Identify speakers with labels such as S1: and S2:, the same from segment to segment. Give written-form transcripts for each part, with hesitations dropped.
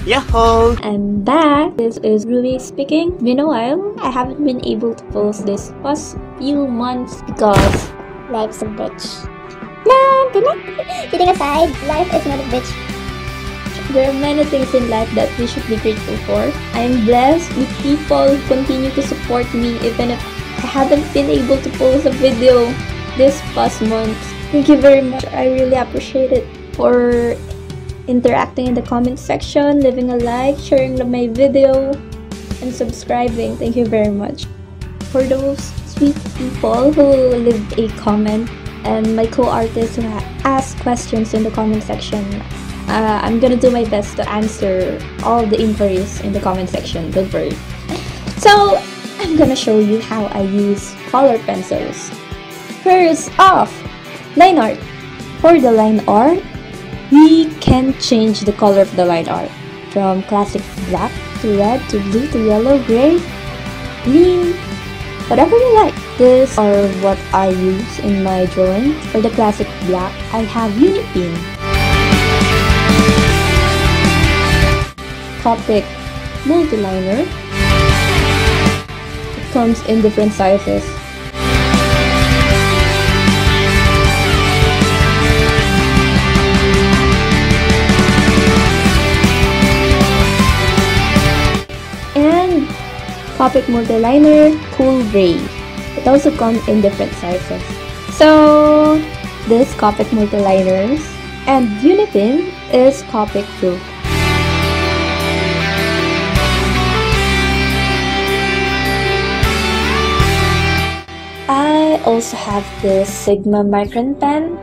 S1: Yahoo!
S2: I'm back. This is Ruby speaking. Been a while. I haven't been able to post this past few months because
S3: life's a bitch. No, do not. Kidding aside, life is not a bitch.
S2: there are many things in life that we should be grateful for. I'm blessed with people who continue to support me even if I haven't been able to post a video this past month. Thank you very much. I really appreciate it for interacting in the comment section, leaving a like, sharing my video, and subscribing. Thank you very much. For those sweet people who leave a comment and my co-artists who ask questions in the comment section, I'm gonna do my best to answer all the inquiries in the comment section, don't worry. So, I'm gonna show you how I use color pencils. First off, line art. For the line art, we can change the color of the line art from classic black to red to blue to yellow, gray, green, whatever you like. These are what I use in my drawing. For the classic black, I have Unipin, Copic Multiliner. It comes in different sizes. And Copic Multiliner Cool Gray. It also comes in different sizes. So this Copic Multiliners and Unipin is Copic proof. I also have this Sigma Micron pen.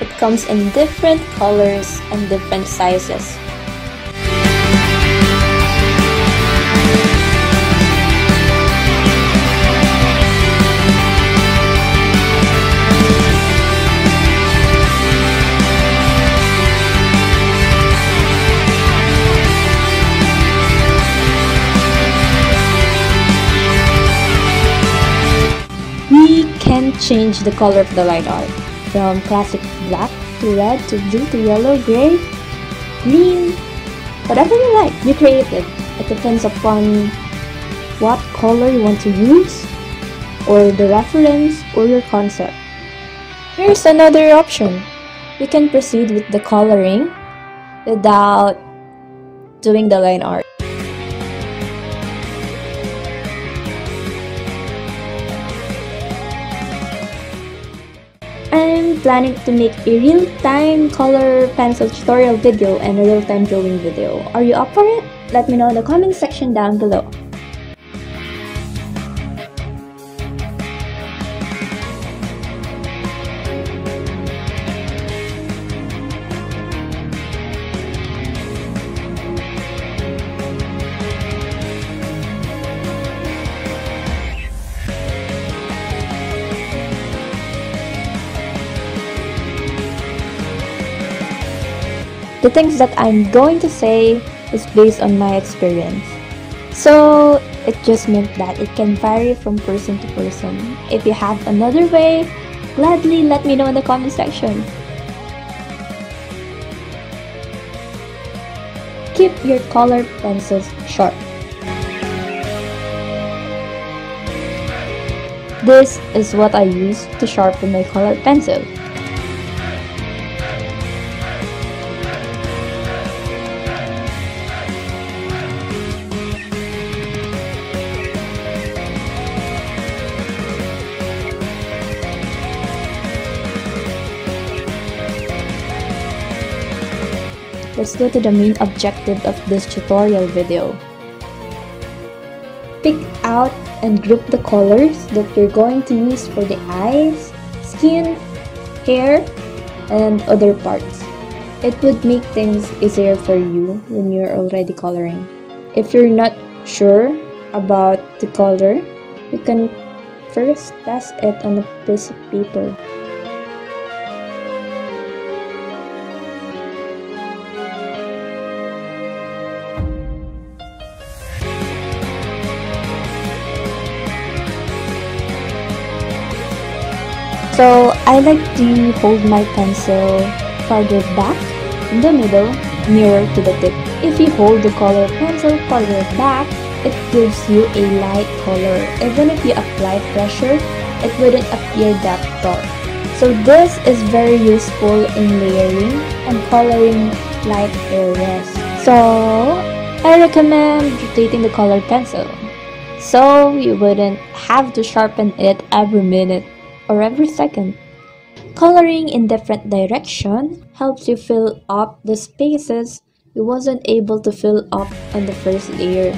S2: It comes in different colors and different sizes. Can change the color of the line art from classic black to red to blue to yellow, gray, green, whatever you like. Be creative. It depends upon what color you want to use or the reference or your concept. Here's another option. We can proceed with the coloring without doing the line art. I'm planning to make a real-time color pencil tutorial video and a real-time drawing video. Are you up for it? Let me know in the comment section down below. The things that I'm going to say is based on my experience. So it just meant that it can vary from person to person. If you have another way, gladly let me know in the comment section. Keep your color pencils sharp. This is what I use to sharpen my color pencil. Let's go to the main objective of this tutorial video. Pick out and group the colors that you're going to use for the eyes, skin, hair, and other parts. It would make things easier for you when you're already coloring. If you're not sure about the color, you can first test it on a piece of paper. So I like to hold my pencil farther back in the middle nearer to the tip. If you hold the color pencil farther back, it gives you a light color. Even if you apply pressure, it wouldn't appear that dark. So this is very useful in layering and coloring light areas. So I recommend rotating the color pencil, so you wouldn't have to sharpen it every minute or every second. Coloring in different direction helps you fill up the spaces you wasn't able to fill up on the first layer.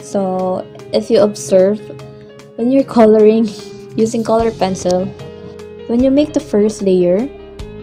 S2: So if you observe, when you're coloring using color pencil, when you make the first layer,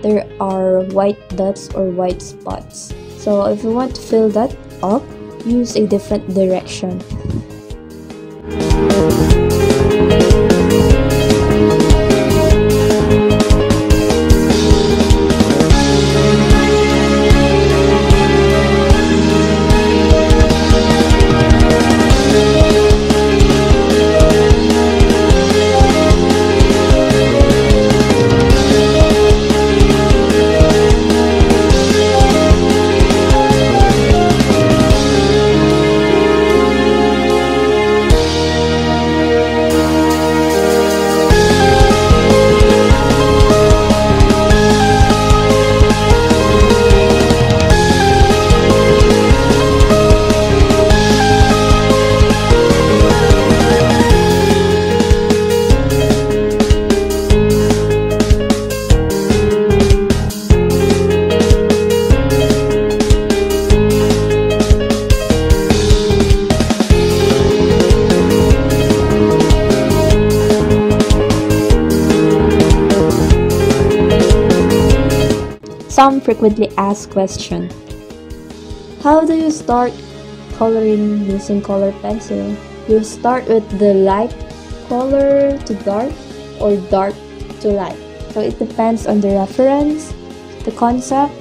S2: there are white dots or white spots. So if you want to fill that up, use a different direction. Some frequently asked question: how do you start coloring using color pencil? You start with the light color to dark or dark to light. So it depends on the reference, the concept,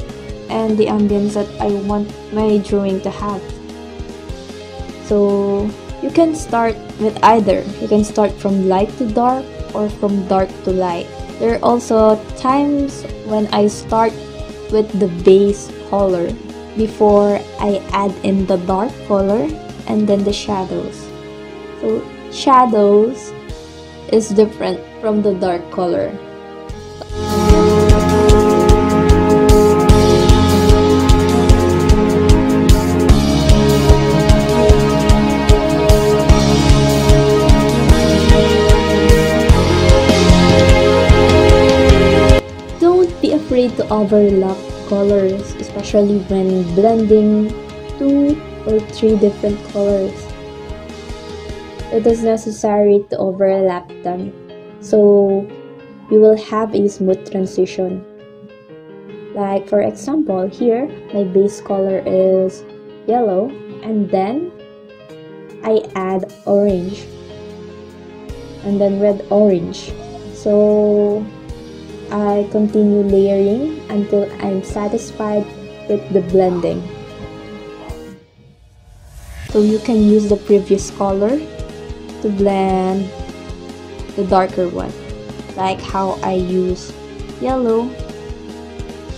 S2: and the ambience that I want my drawing to have. So you can start with either. You can start from light to dark or from dark to light. There are also times when I start with the base color before I add in the dark color and then the shadows. So shadows is different from the dark color. To overlap colors, especially when blending 2 or 3 different colors. It is necessary to overlap them, so you will have a smooth transition. Like for example, here my base color is yellow and then I add orange and then red orange. So I continue layering until I'm satisfied with the blending. So you can use the previous color to blend the darker one, like how I use yellow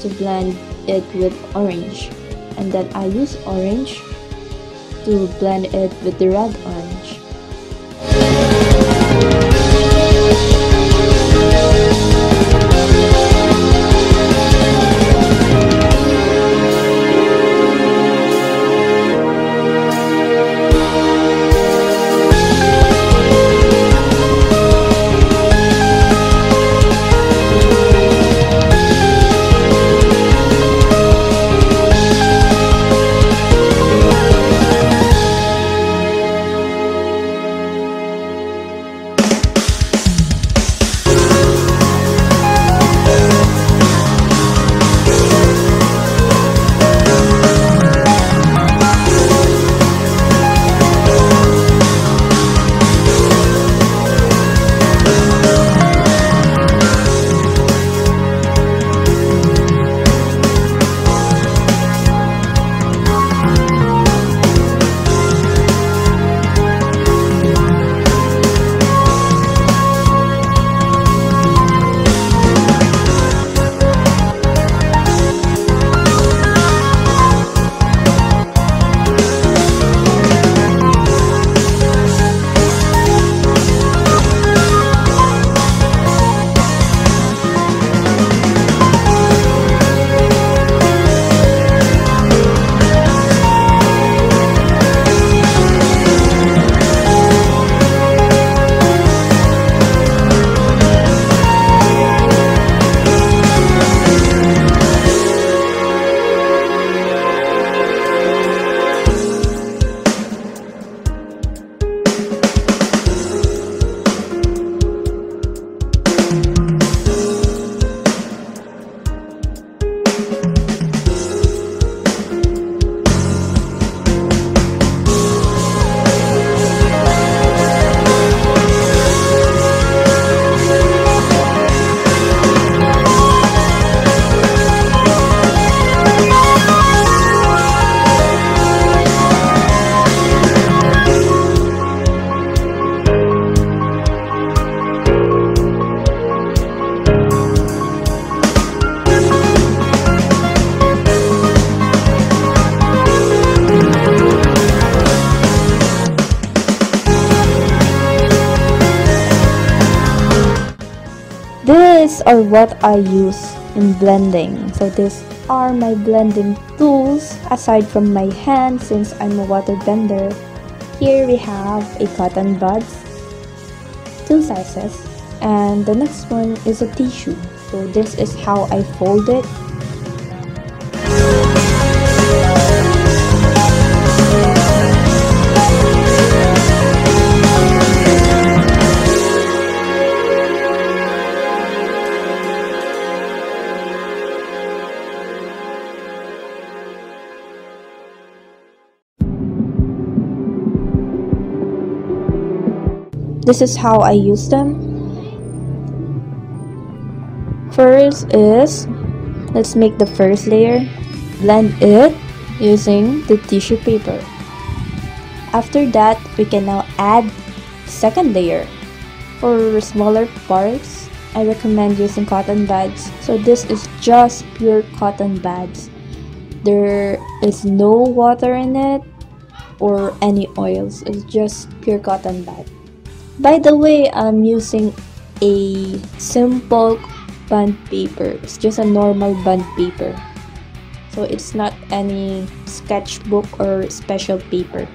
S2: to blend it with orange, and then I use orange to blend it with the red orange. these are what I use in blending. So these are my blending tools aside from my hand since I'm a waterbender. Here we have a cotton buds, 2 sizes, and the next one is a tissue. So this is how I fold it. This is how I use them. First is, let's make the first layer. Blend it using the tissue paper. After that, we can now add second layer. For smaller parts, I recommend using cotton buds. So this is just pure cotton buds. There is no water in it or any oils. It's just pure cotton bud. By the way, I'm using a simple bond paper. It's just a normal bond paper. So it's not any sketchbook or special paper.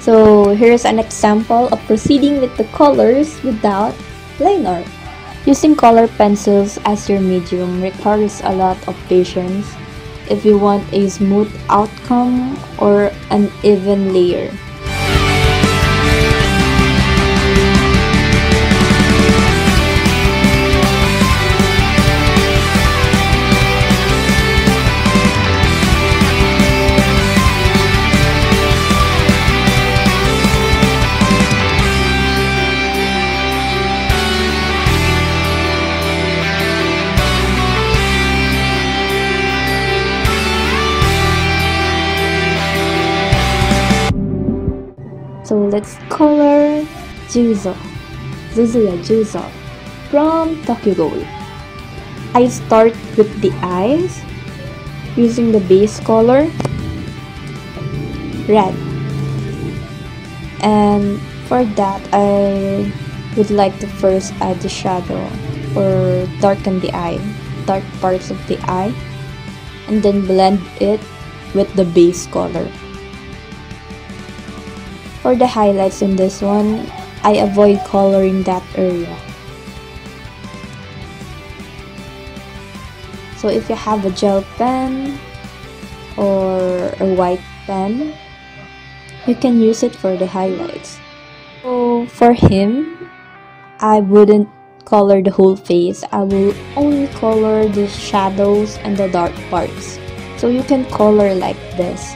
S2: So here's an example of proceeding with the colors without line art. Using color pencils as your medium requires a lot of patience if you want a smooth outcome or an even layer. So let's color Juuzou, Suzuya Juuzou from Tokyo Ghoul. I start with the eyes using the base color, red. And for that, I would like to first add the shadow or darken the eye, dark parts of the eye, and then blend it with the base color. For the highlights in this one, I avoid coloring that area. So if you have a gel pen or a white pen, you can use it for the highlights. So for him, I wouldn't color the whole face. I will only color the shadows and the dark parts. So you can color like this.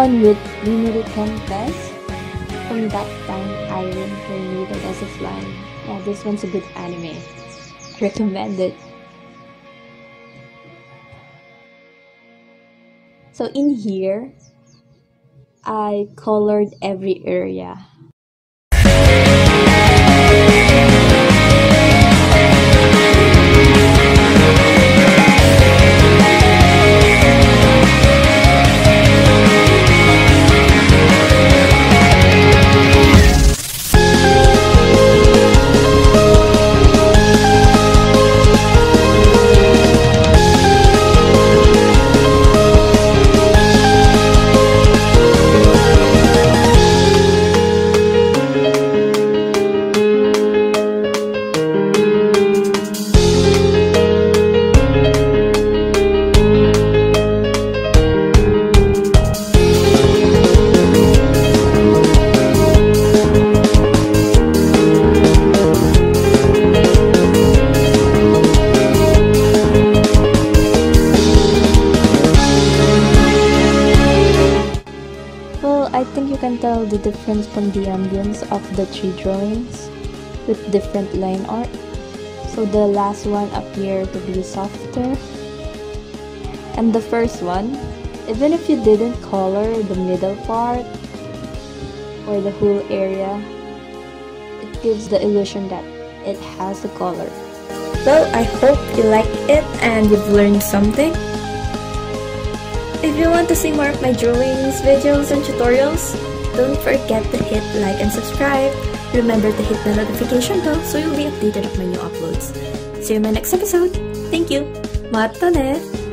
S2: one with Rimuru Tempest. From that time, I reincarnated as a slime. Yeah, this one's a good anime. Recommend it. So in here, I colored every area. I think you can tell the difference from the ambience of the three drawings with different line art. So the last one appeared to be softer. And the first one, even if you didn't color the middle part or the whole area, it gives the illusion that it has a color. Well, I hope you liked it and you've learned something. If you want to see more of my drawings, videos, and tutorials, don't forget to hit like and subscribe. Remember to hit the notification bell so you'll be updated of my new uploads. See you in my next episode. Thank you. Mata ne!